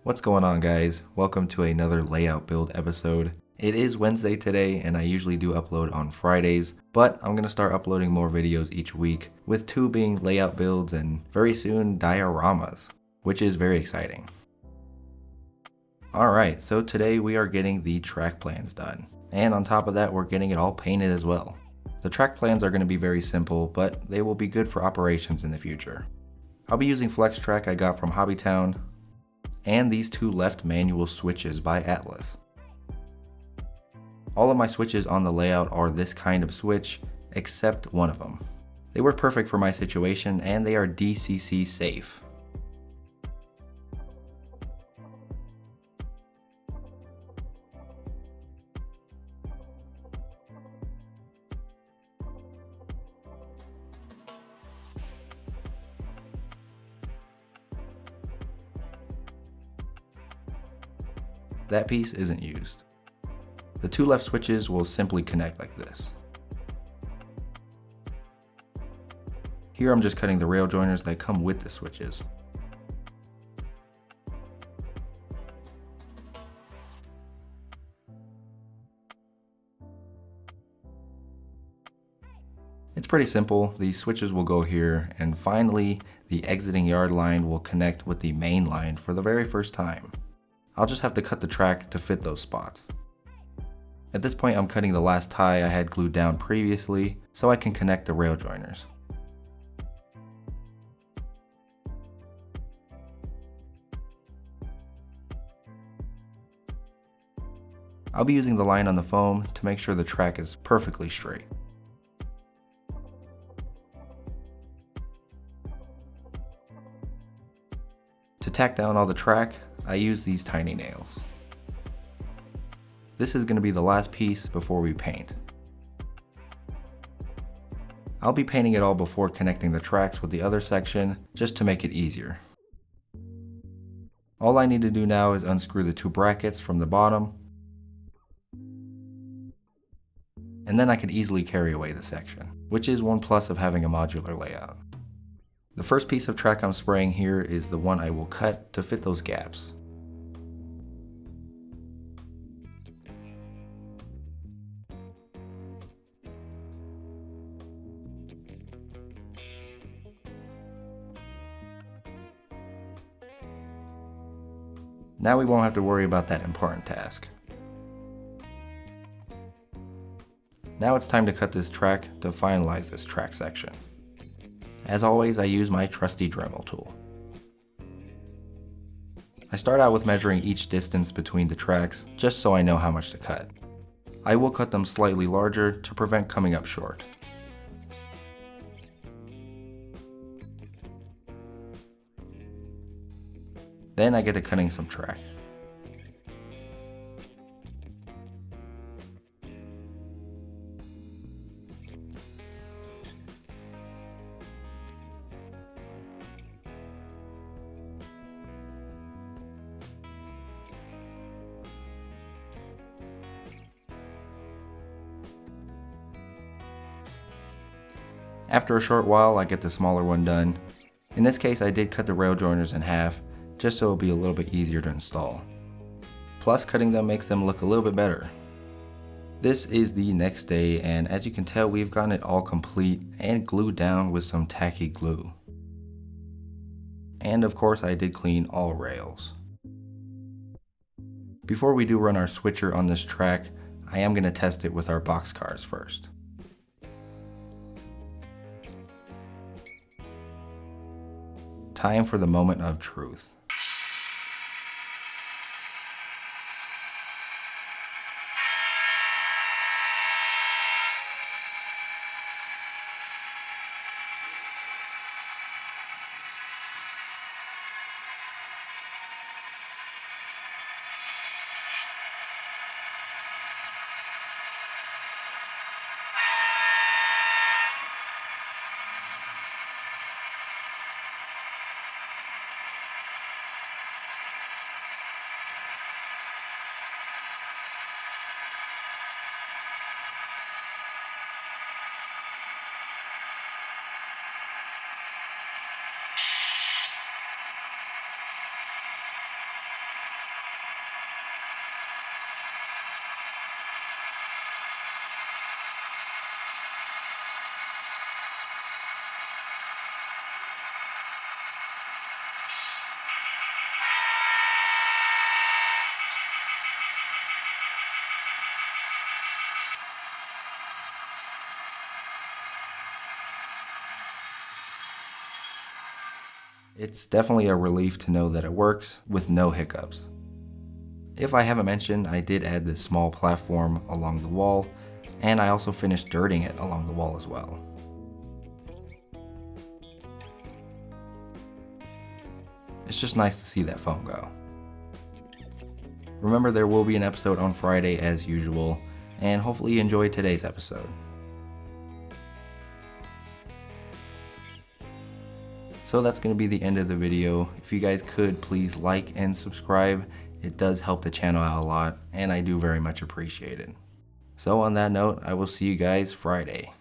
What's going on, guys? Welcome to another layout build episode. It is Wednesday today and I usually do upload on Fridays, but I'm going to start uploading more videos each week, with 2 being layout builds and very soon dioramas, which is very exciting. Alright, so today we are getting the track plans done, and on top of that we're getting it all painted as well. The track plans are going to be very simple, but they will be good for operations in the future. I'll be using Flex Track I got from Hobbytown, and these 2 left manual switches by Atlas. All of my switches on the layout are this kind of switch, except one of them. They work perfect for my situation and they are DCC safe. That piece isn't used. The 2 left switches will simply connect like this. Here I'm just cutting the rail joiners that come with the switches. It's pretty simple. The switches will go here, and finally the exiting yard line will connect with the main line for the very first time. I'll just have to cut the track to fit those spots. At this point I'm cutting the last tie I had glued down previously so I can connect the rail joiners. I'll be using the line on the foam to make sure the track is perfectly straight. To tack down all the track, I use these tiny nails. This is going to be the last piece before we paint. I'll be painting it all before connecting the tracks with the other section, just to make it easier. All I need to do now is unscrew the 2 brackets from the bottom, and then I can easily carry away the section, which is one plus of having a modular layout. The first piece of track I'm spraying here is the one I will cut to fit those gaps. Now we won't have to worry about that important task. Now it's time to cut this track to finalize this track section. As always, I use my trusty Dremel tool. I start out with measuring each distance between the tracks just so I know how much to cut. I will cut them slightly larger to prevent coming up short. Then I get to cutting some track. After a short while, I get the smaller one done. In this case, I did cut the rail joiners in half, just so it'll be a little bit easier to install. Plus, cutting them makes them look a little bit better. This is the next day, and as you can tell, we've gotten it all complete and glued down with some tacky glue. And of course, I did clean all rails. Before we do run our switcher on this track, I am going to test it with our boxcars first. Time for the moment of truth. It's definitely a relief to know that it works with no hiccups. If I haven't mentioned, I did add this small platform along the wall, and I also finished dirting it along the wall as well. It's just nice to see that phone go. Remember, there will be an episode on Friday as usual, and hopefully you enjoyed today's episode. So that's going to be the end of the video. If you guys could please like and subscribe, it does help the channel out a lot, and I do very much appreciate it. So on that note, I will see you guys Friday.